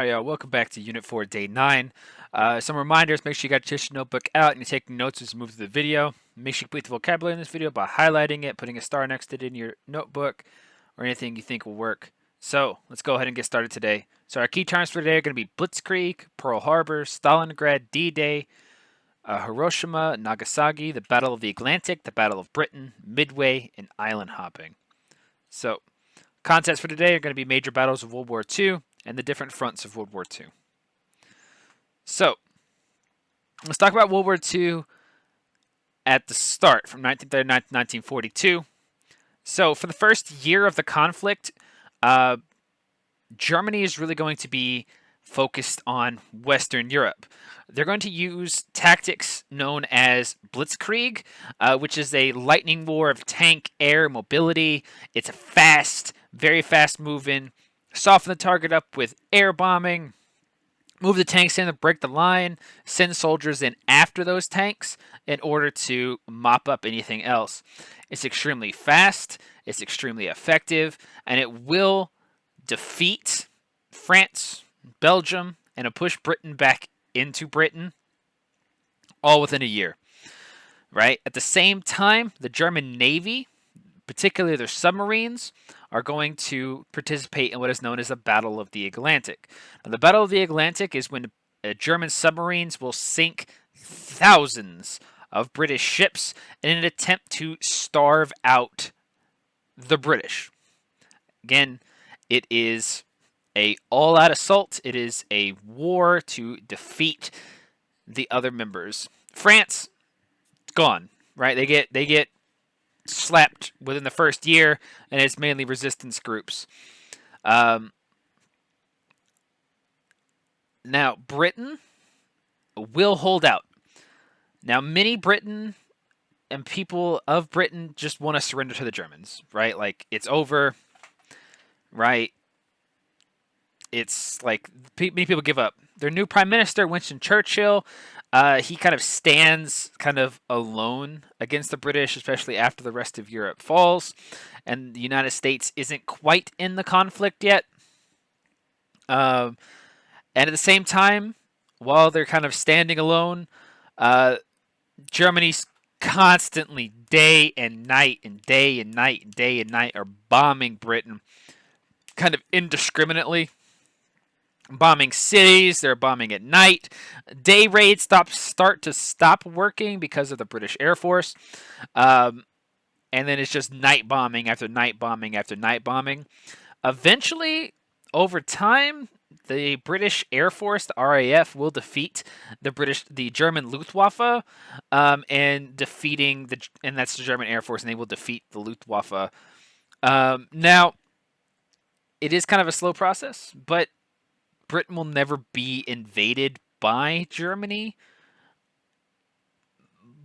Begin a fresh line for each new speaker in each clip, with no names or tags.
Alright, welcome back to Unit 4, Day 9. Some reminders, make sure you got your tissue notebook out and you're taking notes as you move through the video. Make sure you complete the vocabulary in this video by highlighting it, putting a star next to it in your notebook, or anything you think will work. So, let's go ahead and get started today. So our key terms for today are going to be Blitzkrieg, Pearl Harbor, Stalingrad, D-Day, Hiroshima, Nagasaki, the Battle of the Atlantic, the Battle of Britain, Midway, and island hopping. So, concepts for today are going to be major battles of World War II and the different fronts of World War II. So, let's talk about World War II at the start, from 1939 to 1942. So, for the first year of the conflict, Germany is really going to be focused on Western Europe. They're going to use tactics known as Blitzkrieg, which is a lightning war of tank air mobility. It's a fast, very fast moving, soften the target up with air bombing, move the tanks in to break the line, send soldiers in after those tanks in order to mop up anything else. It's extremely fast, it's extremely effective, and it will defeat France, Belgium, and it'll push Britain back into Britain all within a year. Right? At the same time, the German Navy, particularly their submarines, are going to participate in what is known as the Battle of the Atlantic. Now, the Battle of the Atlantic is when German submarines will sink thousands of British ships in an attempt to starve out the British. Again, it is a all-out assault. It is a war to defeat the other members. France, gone. Right? They get slapped within the first year, and it's mainly resistance groups. Now, Britain will hold out. Now, many Britain and people of Britain just want to surrender to the Germans, right? Like, it's over, right? It's like many people give up. Their new prime minister, Winston Churchill, he kind of stands kind of alone against the British, especially after the rest of Europe falls, and the United States isn't quite in the conflict yet. And at the same time, while they're kind of standing alone, Germany's constantly, day and night and day and night and day and night, are bombing Britain kind of indiscriminately. Bombing cities, they're bombing at night. Day raids start to stop working because of the British Air Force. And then it's just night bombing after night bombing after night bombing. Eventually, over time, the British Air Force, the RAF, will defeat the German Luftwaffe, and that's the German Air Force, and they will defeat the Luftwaffe. Now, it is kind of a slow process, but Britain will never be invaded by Germany,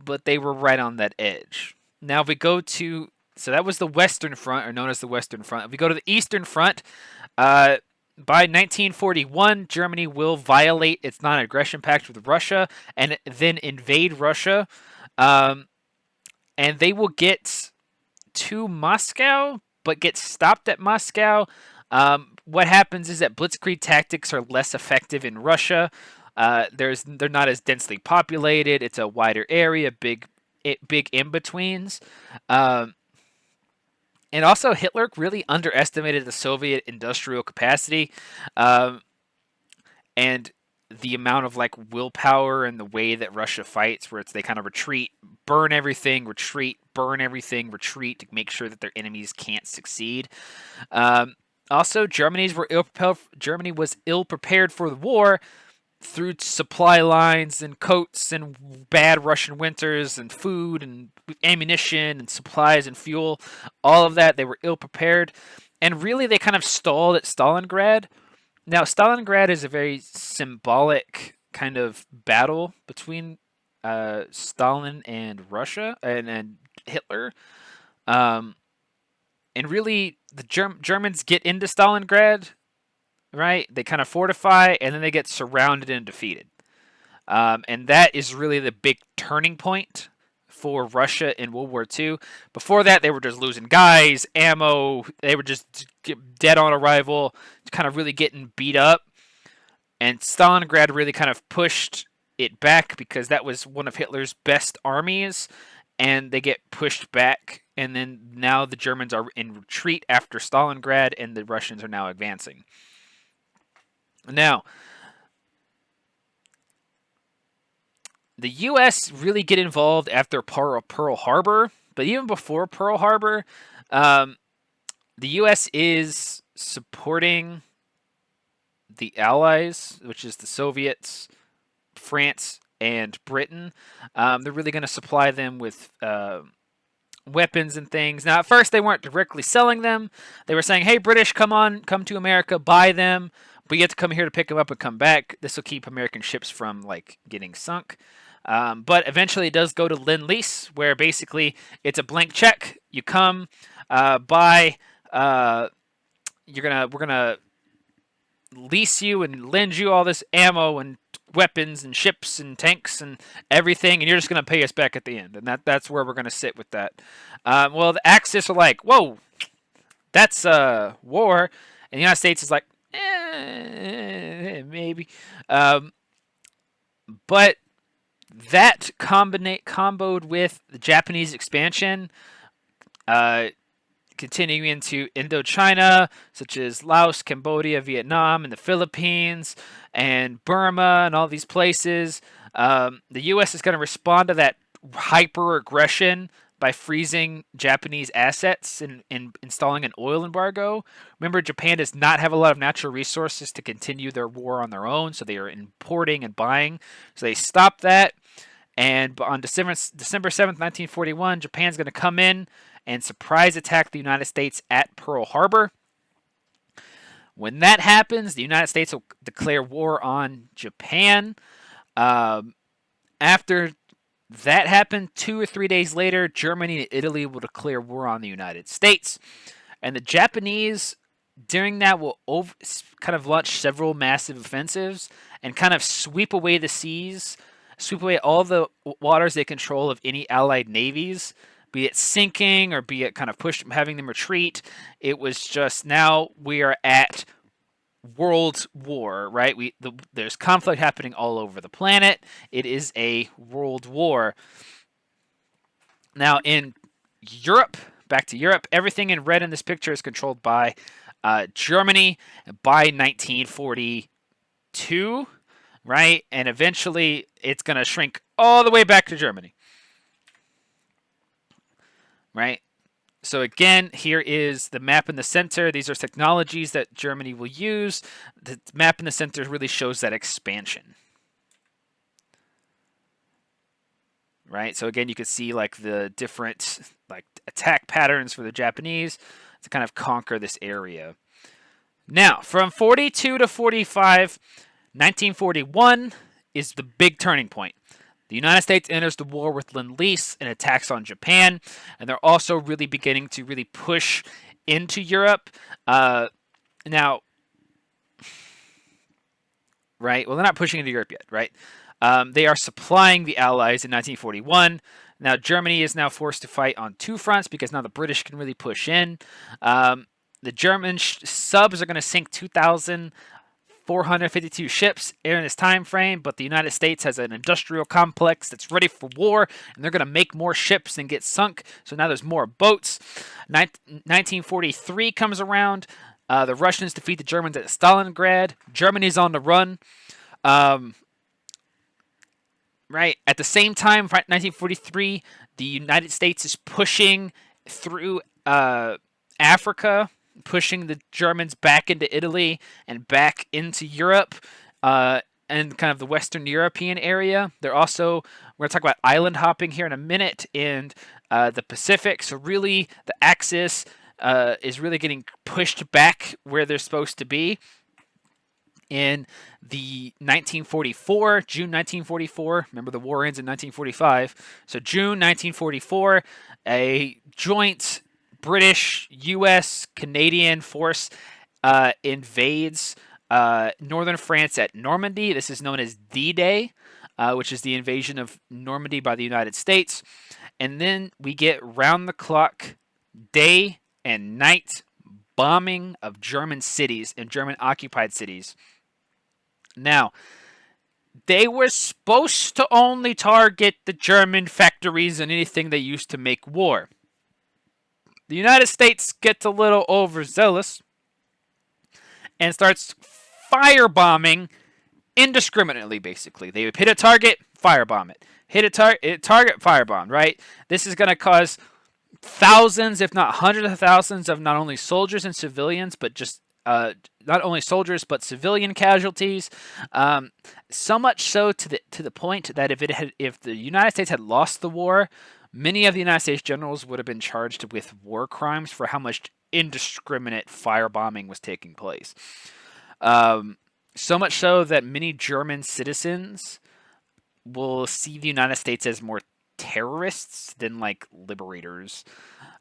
but they were right on that edge. Now, if we go to, so that was the Western Front, or known as the Western Front. If we go to the Eastern Front, by 1941, Germany will violate its non-aggression pact with Russia and then invade Russia, and they will get to Moscow, but get stopped at Moscow. What happens is that Blitzkrieg tactics are less effective in Russia. They're not as densely populated. It's a wider area, big in-betweens. And also, Hitler really underestimated the Soviet industrial capacity, and the amount of like willpower and the way that Russia fights, where they kind of retreat, burn everything, retreat, burn everything, retreat to make sure that their enemies can't succeed. Also, Germany was ill prepared for the war through supply lines and coats and bad Russian winters and food and ammunition and supplies and fuel. All of that, they were ill prepared. And really, they kind of stalled at Stalingrad. Now, Stalingrad is a very symbolic kind of battle between Stalin and Russia and Hitler. And really, the Germans get into Stalingrad, right? They kind of fortify, and then they get surrounded and defeated. And that is really the big turning point for Russia in World War II. Before that, they were just losing guys, ammo. They were just dead on arrival, kind of really getting beat up. And Stalingrad really kind of pushed it back because that was one of Hitler's best armies, and they get pushed back. And then now the Germans are in retreat after Stalingrad, and the Russians are now advancing. Now, the U.S. really get involved after Pearl Harbor, but even before Pearl Harbor, um, the U.S. is supporting the Allies, which is the Soviets, France, and Britain. They're really going to supply them with weapons and things. Now, at first, they weren't directly selling them. They were saying, hey, British, come to America, buy them, but you have to come here to pick them up and come back. This will keep American ships from, like, getting sunk. But eventually it does go to Lend-Lease, where basically it's a blank check. You come, buy, we're gonna lease you and lend you all this ammo and weapons and ships and tanks and everything, and you're just gonna pay us back at the end. And that's where we're gonna sit with that. Well, the Axis are like, whoa, that's war, and the United States is like, maybe. But that comboed with the Japanese expansion, continuing into Indochina, such as Laos, Cambodia, Vietnam, and the Philippines, and Burma, and all these places. The U.S. is going to respond to that hyper aggression by freezing Japanese assets and installing an oil embargo. Remember, Japan does not have a lot of natural resources to continue their war on their own, so they are importing and buying. So they stop that. And on December 7th, 1941, Japan's going to come in and surprise attack the United States at Pearl Harbor. When that happens, the United States will declare war on Japan. After that happened, 2 or 3 days later, Germany and Italy will declare war on the United States. And the Japanese, during that, will kind of launch several massive offensives and kind of sweep away the seas, sweep away all the waters they control of any Allied navies, be it sinking or be it kind of having them retreat. It was just, now we are at world war, right? There's conflict happening all over the planet. It is a world war. Now in Europe, back to Europe, everything in red in this picture is controlled by Germany by 1942, right? And eventually it's going to shrink all the way back to Germany, right? So again, here is the map in the center. These are technologies that Germany will use. The map in the center really shows that expansion, right? So again, you can see like the different like attack patterns for the Japanese to kind of conquer this area. Now, from 42 to 45, 1941 is the big turning point. The United States enters the war with Lend-Lease and attacks on Japan, and they're also really beginning to really push into Europe. Now, right? Well, they're not pushing into Europe yet, right? They are supplying the Allies in 1941. Now, Germany is now forced to fight on two fronts because now the British can really push in. The German subs are going to sink 2,452 ships in this time frame, but the United States has an industrial complex that's ready for war, and they're going to make more ships and get sunk, so now there's more boats. 1943 comes around. The Russians defeat the Germans at Stalingrad. Germany's on the run. Right at the same time, 1943, the United States is pushing through Africa, pushing the Germans back into Italy and back into Europe and kind of the Western European area. We're going to talk about island hopping here in a minute in the Pacific. So really, the Axis is really getting pushed back where they're supposed to be. In the June 1944, remember the war ends in 1945. So June 1944, a joint British, U.S., Canadian force invades northern France at Normandy. This is known as D-Day, which is the invasion of Normandy by the United States. And then we get round-the-clock day and night bombing of German cities and German-occupied cities. Now, they were supposed to only target the German factories and anything they used to make war. The United States gets a little overzealous and starts firebombing indiscriminately, basically. They would hit a target, firebomb it. Hit a target, firebomb, right? This is going to cause thousands, if not hundreds of thousands, of not only soldiers and civilians, but just not only soldiers but civilian casualties. So much so to the point that if the United States had lost the war, many of the United States generals would have been charged with war crimes for how much indiscriminate firebombing was taking place. So much so that many German citizens will see the United States as more terrorists than like liberators.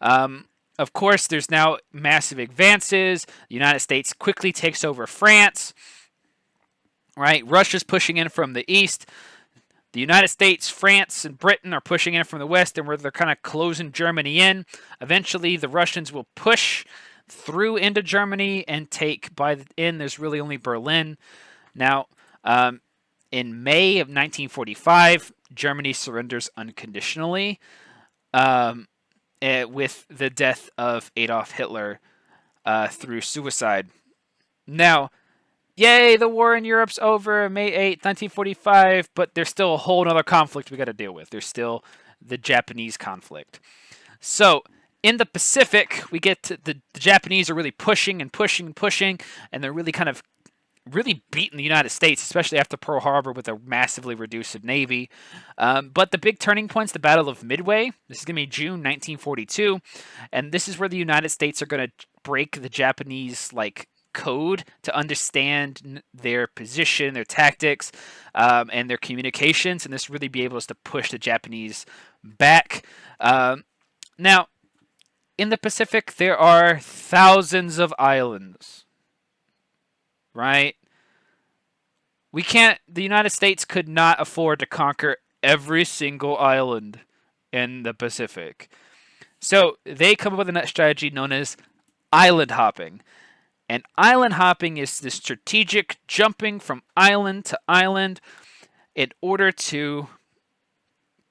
Of course, there's now massive advances. The United States quickly takes over France. Right, Russia's pushing in from the east. The United States, France, and Britain are pushing in from the west, and where they're kind of closing Germany in. Eventually, the Russians will push through into Germany and take. By the end, there's really only Berlin. Now, in May of 1945, Germany surrenders unconditionally with the death of Adolf Hitler through suicide. Now, yay, the war in Europe's over, May 8th, 1945, but there's still a whole other conflict we got to deal with. There's still the Japanese conflict. So, in the Pacific, we get to the Japanese are really pushing and pushing and pushing, and they're really kind of really beating the United States, especially after Pearl Harbor with a massively reduced Navy. But the big turning point's the Battle of Midway. This is going to be June 1942, and this is where the United States are going to break the Japanese code to understand their position, their tactics, and their communications, and this really be able to push the Japanese back. Now, in the Pacific, there are thousands of islands, right? The United States could not afford to conquer every single island in the Pacific. So they come up with a strategy known as island hopping. And island hopping is the strategic jumping from island to island in order to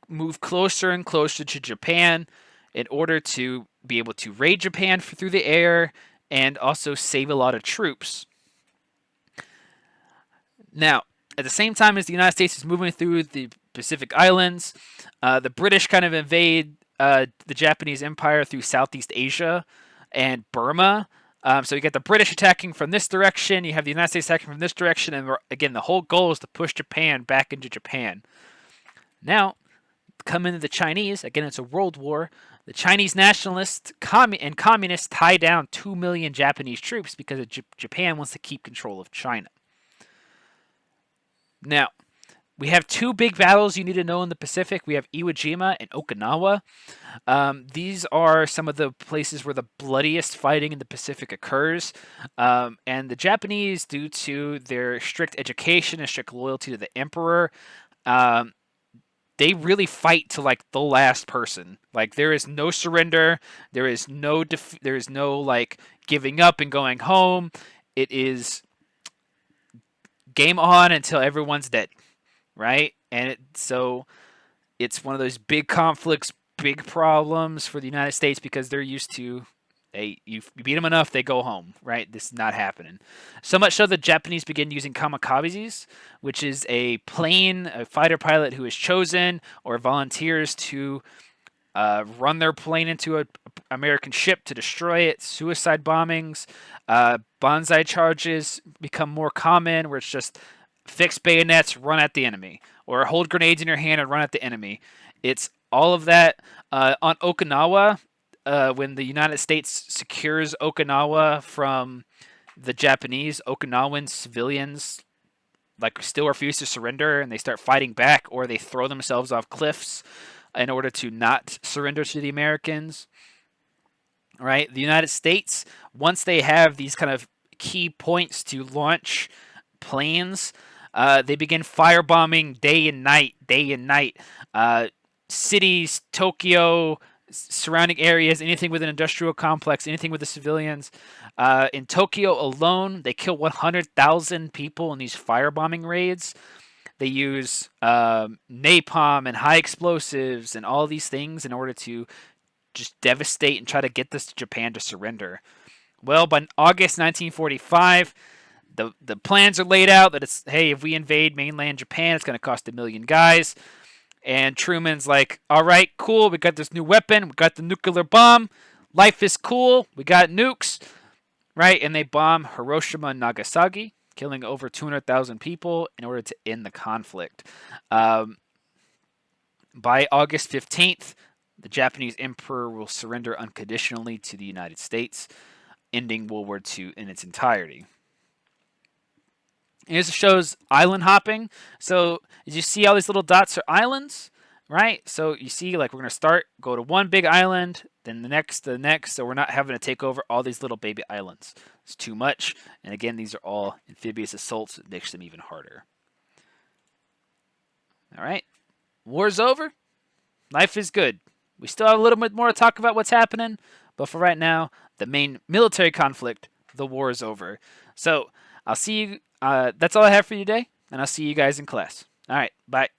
move closer and closer to Japan, in order to be able to raid Japan through the air and also save a lot of troops. Now, at the same time as the United States is moving through the Pacific Islands, the British kind of invade the Japanese Empire through Southeast Asia and Burma. So you get the British attacking from this direction, you have the United States attacking from this direction, and again, the whole goal is to push Japan back into Japan. Now, come into the Chinese, again, it's a world war. The Chinese nationalists and communists tie down 2 million Japanese troops because Japan wants to keep control of China. Now, we have two big battles you need to know in the Pacific. We have Iwo Jima and Okinawa. These are some of the places where the bloodiest fighting in the Pacific occurs. And the Japanese, due to their strict education and strict loyalty to the emperor, they really fight to the last person. There is no surrender. There is no giving up and going home. It is game on until everyone's dead, right? And so it's one of those big conflicts, big problems for the United States because they're used to, you beat them enough, they go home, right? This is not happening. So much so the Japanese begin using kamikazes, which is a fighter pilot who is chosen or volunteers to run their plane into an American ship to destroy it. Suicide bombings, banzai charges become more common, where it's just fix bayonets, run at the enemy, or hold grenades in your hand and run at the enemy. It's all of that. On Okinawa, when the United States secures Okinawa from the Japanese, Okinawan civilians still refuse to surrender, and they start fighting back, or they throw themselves off cliffs in order to not surrender to the Americans. Right? The United States, once they have these kind of key points to launch planes, they begin firebombing day and night. Cities, Tokyo, surrounding areas, anything with an industrial complex, anything with the civilians. In Tokyo alone, they kill 100,000 people in these firebombing raids. They use napalm and high explosives and all these things in order to just devastate and try to get this to Japan to surrender. Well, by August 1945, the plans are laid out that it's, hey, if we invade mainland Japan, it's going to cost 1 million guys. And Truman's like, all right, cool. We got this new weapon. We got the nuclear bomb. Life is cool. We got nukes, right? And they bomb Hiroshima and Nagasaki, killing over 200,000 people in order to end the conflict. By August 15th, the Japanese emperor will surrender unconditionally to the United States, ending World War II in its entirety. And this shows island hopping. So as you see, all these little dots are islands, right? So you see, like, we're going to start, go to one big island, then the next, so we're not having to take over all these little baby islands. It's too much. And again, these are all amphibious assaults. It makes them even harder. All right. War's over. Life is good. We still have a little bit more to talk about what's happening, but for right now, the main military conflict, the war is over. So I'll see you. That's all I have for you today, and I'll see you guys in class. All right, bye.